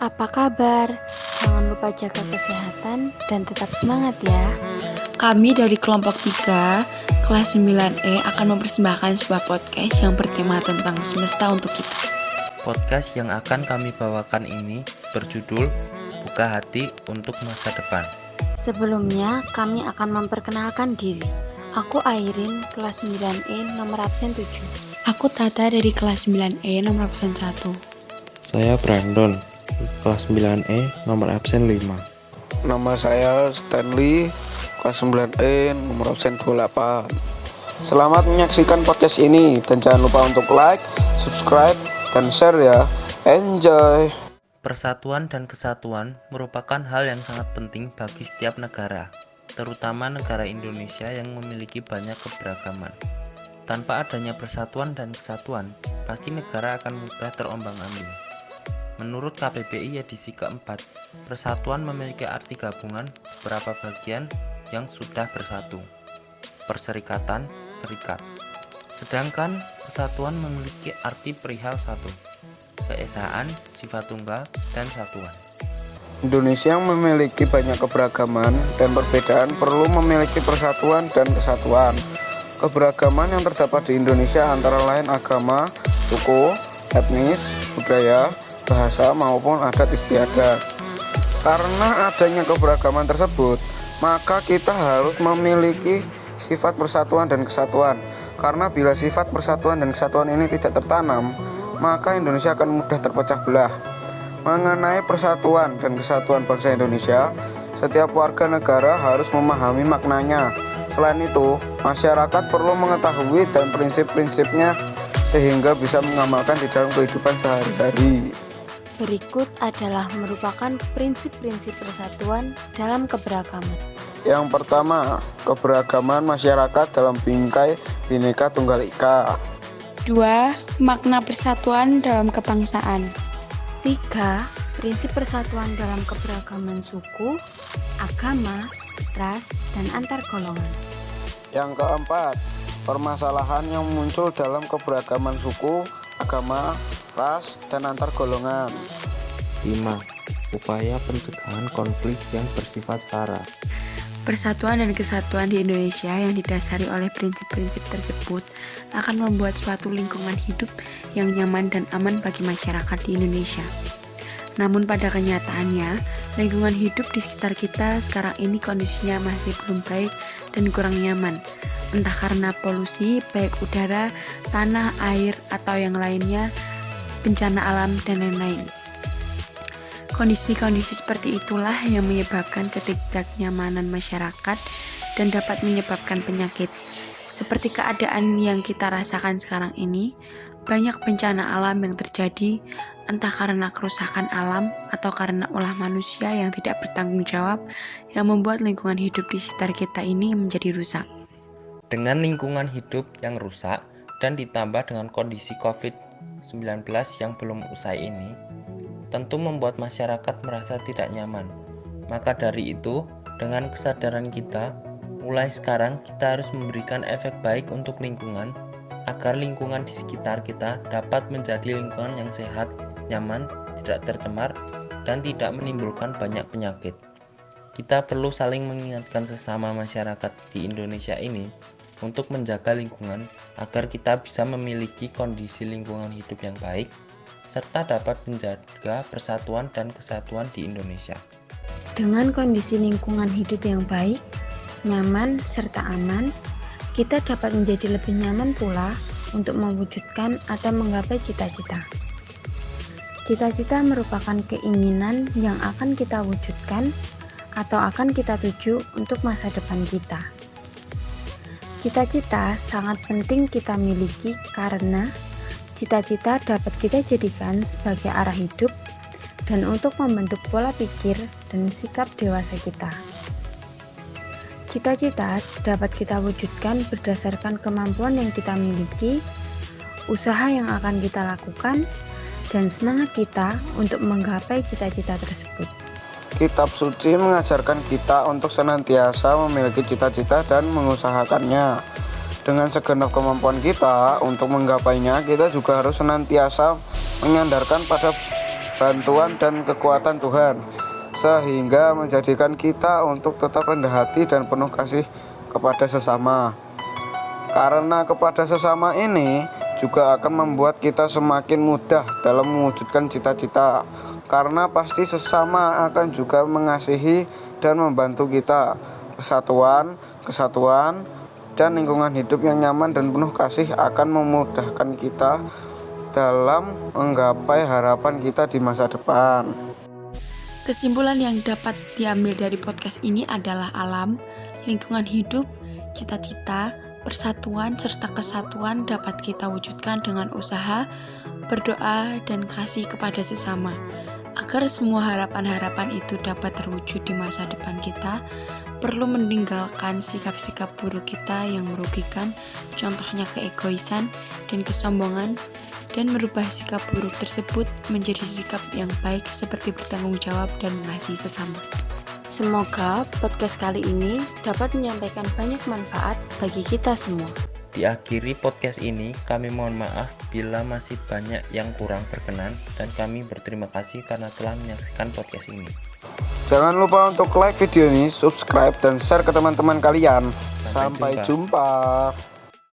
Apa kabar? Jangan lupa jaga kesehatan dan tetap semangat ya. Kami dari kelompok 3, kelas 9E akan mempersembahkan sebuah podcast yang bertema tentang semesta untuk kita. Podcast yang akan kami bawakan ini berjudul Buka Hati untuk Masa Depan. Sebelumnya, kami akan memperkenalkan diri. Aku Airin, kelas 9E, nomor absen 7. Aku Tata dari kelas 9E, nomor absen 1. Saya Brandon, kelas 9E, nomor absen 5. Nama saya Stanley, kelas 9E, nomor absen 28. Selamat menyaksikan podcast ini dan jangan lupa untuk like, subscribe, dan share ya. Enjoy! Persatuan dan kesatuan merupakan hal yang sangat penting bagi setiap negara, terutama negara Indonesia yang memiliki banyak keberagaman. Tanpa adanya persatuan dan kesatuan, pasti negara akan mudah terombang-ambing. Menurut KBBI edisi keempat, persatuan memiliki arti gabungan beberapa bagian yang sudah bersatu. Perserikatan, serikat. Sedangkan kesatuan memiliki arti perihal satu. Keesaan, sifat tunggal, dan satuan. Indonesia yang memiliki banyak keberagaman dan perbedaan perlu memiliki persatuan dan kesatuan. Keberagaman yang terdapat di Indonesia antara lain agama, suku, etnis, budaya, bahasa maupun adat istiadat. Karena adanya keberagaman tersebut, maka kita harus memiliki sifat persatuan dan kesatuan. Karena bila sifat persatuan dan kesatuan ini tidak tertanam, maka Indonesia akan mudah terpecah belah. Mengenai persatuan dan kesatuan bangsa Indonesia, setiap warga negara harus memahami maknanya. Selain itu, masyarakat perlu mengetahui dan prinsip-prinsipnya sehingga bisa mengamalkan di dalam kehidupan sehari-hari. Berikut adalah merupakan prinsip-prinsip persatuan dalam keberagaman. Yang pertama, keberagaman masyarakat dalam bingkai Bhinneka Tunggal Ika. 2. Makna persatuan dalam kebangsaan. 3. Prinsip persatuan dalam keberagaman suku, agama, ras, dan antar golongan. Yang keempat, permasalahan yang muncul dalam keberagaman suku, agama, ras, dan antar golongan. 5. Upaya pencegahan konflik yang bersifat SARA. Persatuan dan kesatuan di Indonesia yang didasari oleh prinsip-prinsip tersebut akan membuat suatu lingkungan hidup yang nyaman dan aman bagi masyarakat di Indonesia. Namun pada kenyataannya, lingkungan hidup di sekitar kita sekarang ini kondisinya masih belum baik dan kurang nyaman, entah karena polusi, baik udara, tanah, air, atau yang lainnya, bencana alam, dan lain-lain. Kondisi-kondisi seperti itulah yang menyebabkan ketidaknyamanan masyarakat dan dapat menyebabkan penyakit. Seperti keadaan yang kita rasakan sekarang ini, banyak bencana alam yang terjadi, entah karena kerusakan alam atau karena ulah manusia yang tidak bertanggung jawab yang membuat lingkungan hidup di sekitar kita ini menjadi rusak. Dengan lingkungan hidup yang rusak dan ditambah dengan kondisi COVID-19 yang belum usai ini, tentu membuat masyarakat merasa tidak nyaman. Maka dari itu, dengan kesadaran kita, mulai sekarang kita harus memberikan efek baik untuk lingkungan, agar lingkungan di sekitar kita dapat menjadi lingkungan yang sehat, nyaman, tidak tercemar, dan tidak menimbulkan banyak penyakit. Kita perlu saling mengingatkan sesama masyarakat di Indonesia ini untuk menjaga lingkungan agar kita bisa memiliki kondisi lingkungan hidup yang baik, serta dapat menjaga persatuan dan kesatuan di Indonesia. Dengan kondisi lingkungan hidup yang baik, nyaman, serta aman, kita dapat menjadi lebih nyaman pula untuk mewujudkan atau menggapai cita-cita. Cita-cita merupakan keinginan yang akan kita wujudkan atau akan kita tuju untuk masa depan kita. Cita-cita sangat penting kita miliki karena cita-cita dapat kita jadikan sebagai arah hidup dan untuk membentuk pola pikir dan sikap dewasa kita. Cita-cita dapat kita wujudkan berdasarkan kemampuan yang kita miliki, usaha yang akan kita lakukan, dan semangat kita untuk menggapai cita-cita tersebut. Kitab suci mengajarkan kita untuk senantiasa memiliki cita-cita dan mengusahakannya. Dengan segenap kemampuan kita untuk menggapainya, kita juga harus senantiasa menyandarkan pada bantuan dan kekuatan Tuhan, sehingga menjadikan kita untuk tetap rendah hati dan penuh kasih kepada sesama. Karena kepada sesama ini juga akan membuat kita semakin mudah dalam mewujudkan cita-cita, karena pasti sesama akan juga mengasihi dan membantu kita. Kesatuan, dan lingkungan hidup yang nyaman dan penuh kasih akan memudahkan kita dalam menggapai harapan kita di masa depan. Kesimpulan yang dapat diambil dari podcast ini adalah alam, lingkungan hidup, cita-cita, persatuan, serta kesatuan dapat kita wujudkan dengan usaha, berdoa, dan kasih kepada sesama. Agar semua harapan-harapan itu dapat terwujud di masa depan kita, perlu meninggalkan sikap-sikap buruk kita yang merugikan, contohnya keegoisan dan kesombongan, dan merubah sikap buruk tersebut menjadi sikap yang baik seperti bertanggung jawab dan mengasihi sesama. Semoga podcast kali ini dapat menyampaikan banyak manfaat bagi kita semua. Di akhiri podcast ini, kami mohon maaf bila masih banyak yang kurang berkenan dan kami berterima kasih karena telah menyaksikan podcast ini. Jangan lupa untuk like video ini, subscribe, dan share ke teman-teman kalian. Sampai jumpa.